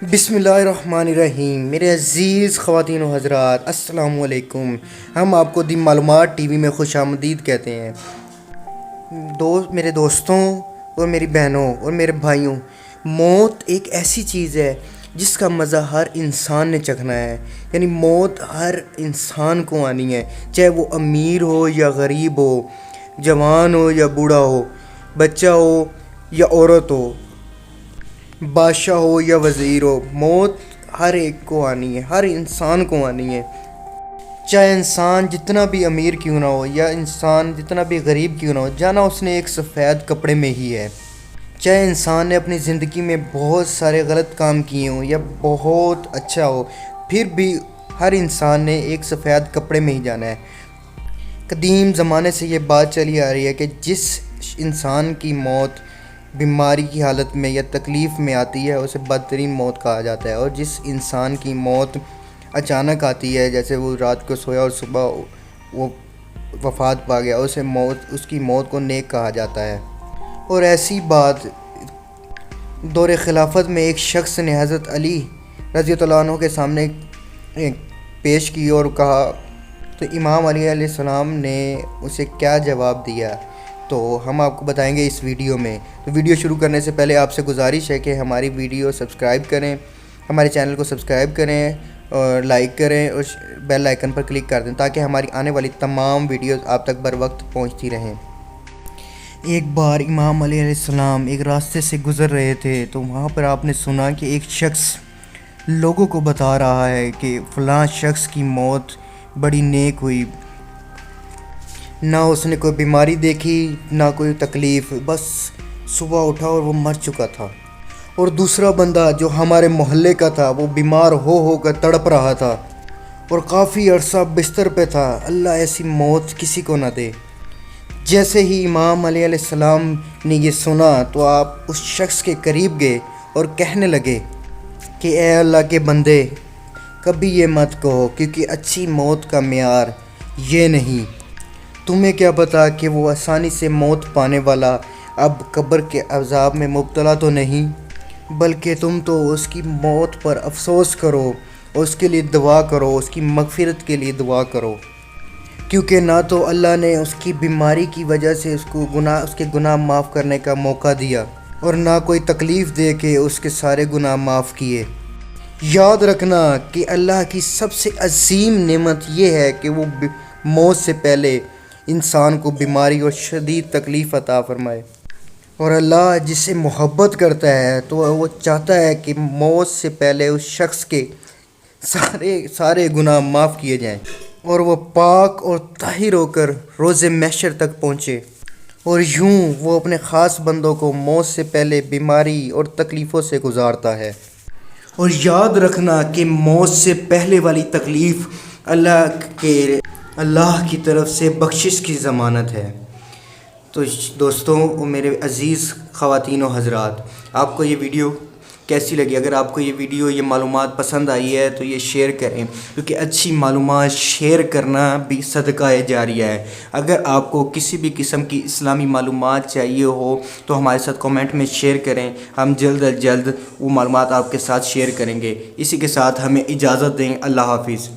بسم اللہ الرحمن الرحیم۔ میرے عزیز خواتین و حضرات، السلام علیکم۔ ہم آپ کو دی معلومات ٹی وی میں خوش آمدید کہتے ہیں۔ میرے دوستوں اور میری بہنوں اور میرے بھائیوں، موت ایک ایسی چیز ہے جس کا مزہ ہر انسان نے چکھنا ہے۔ یعنی موت ہر انسان کو آنی ہے، چاہے وہ امیر ہو یا غریب ہو، جوان ہو یا بوڑھا ہو، بچہ ہو یا عورت ہو، بادشاہ ہو یا وزیر ہو، موت ہر ایک کو آنی ہے، ہر انسان کو آنی ہے۔ چاہے انسان جتنا بھی امیر کیوں نہ ہو یا انسان جتنا بھی غریب کیوں نہ ہو، جانا اس نے ایک سفید کپڑے میں ہی ہے۔ چاہے انسان نے اپنی زندگی میں بہت سارے غلط کام کیے ہوں یا بہت اچھا ہو، پھر بھی ہر انسان نے ایک سفید کپڑے میں ہی جانا ہے۔ قدیم زمانے سے یہ بات چلی آ رہی ہے کہ جس انسان کی موت بیماری کی حالت میں یا تکلیف میں آتی ہے اسے بدترین موت کہا جاتا ہے، اور جس انسان کی موت اچانک آتی ہے، جیسے وہ رات کو سویا اور صبح وہ وفات پا گیا، اس کی موت کو نیک کہا جاتا ہے۔ اور ایسی بات دور خلافت میں ایک شخص نے حضرت علی رضی اللہ عنہ کے سامنے پیش کی اور کہا، تو امام علی علیہ السلام نے اسے کیا جواب دیا تو ہم آپ کو بتائیں گے اس ویڈیو میں۔ تو ویڈیو شروع کرنے سے پہلے آپ سے گزارش ہے کہ ہماری ویڈیو سبسکرائب کریں، ہمارے چینل کو سبسکرائب کریں اور لائک کریں اور بیل آئیکن پر کلک کر دیں تاکہ ہماری آنے والی تمام ویڈیوز آپ تک بر وقت پہنچتی رہیں۔ ایک بار امام علیہ السلام ایک راستے سے گزر رہے تھے تو وہاں پر آپ نے سنا کہ ایک شخص لوگوں کو بتا رہا ہے کہ فلاں شخص کی موت بڑی نیک ہوئی، نہ اس نے کوئی بیماری دیکھی نہ کوئی تکلیف، بس صبح اٹھا اور وہ مر چکا تھا۔ اور دوسرا بندہ جو ہمارے محلے کا تھا وہ بیمار ہو کر تڑپ رہا تھا اور کافی عرصہ بستر پہ تھا۔ اللہ ایسی موت کسی کو نہ دے۔ جیسے ہی امام علیہ السلام نے یہ سنا تو آپ اس شخص کے قریب گئے اور کہنے لگے کہ اے اللہ کے بندے، کبھی یہ مت کہو، کیونکہ اچھی موت کا معیار یہ نہیں۔ تمہیں کیا پتا کہ وہ آسانی سے موت پانے والا اب قبر کے عذاب میں مبتلا تو نہیں، بلکہ تم تو اس کی موت پر افسوس کرو اور اس کے لیے دعا کرو، اس کی مغفرت کے لیے دعا کرو، کیونکہ نہ تو اللہ نے اس کی بیماری کی وجہ سے اس کے گناہ معاف کرنے کا موقع دیا اور نہ کوئی تکلیف دے کے اس کے سارے گناہ معاف کیے۔ یاد رکھنا کہ اللہ کی سب سے عظیم نعمت یہ ہے کہ وہ موت سے پہلے انسان کو بیماری اور شدید تکلیف عطا فرمائے، اور اللہ جس سے محبت کرتا ہے تو وہ چاہتا ہے کہ موت سے پہلے اس شخص کے سارے گناہ معاف کیے جائیں اور وہ پاک اور طاہر ہو کر روز محشر تک پہنچے، اور یوں وہ اپنے خاص بندوں کو موت سے پہلے بیماری اور تکلیفوں سے گزارتا ہے۔ اور یاد رکھنا کہ موت سے پہلے والی تکلیف اللہ کی طرف سے بخشش کی ضمانت ہے۔ تو دوستوں اور میرے عزیز خواتین و حضرات، آپ کو یہ ویڈیو کیسی لگی؟ اگر آپ کو یہ ویڈیو یہ معلومات پسند آئی ہے تو یہ شیئر کریں، کیونکہ اچھی معلومات شیئر کرنا بھی صدقہ جاریہ ہے۔ اگر آپ کو کسی بھی قسم کی اسلامی معلومات چاہیے ہو تو ہمارے ساتھ کمنٹ میں شیئر کریں، ہم جلد از جلد وہ معلومات آپ کے ساتھ شیئر کریں گے۔ اسی کے ساتھ ہمیں اجازت دیں، اللہ حافظ۔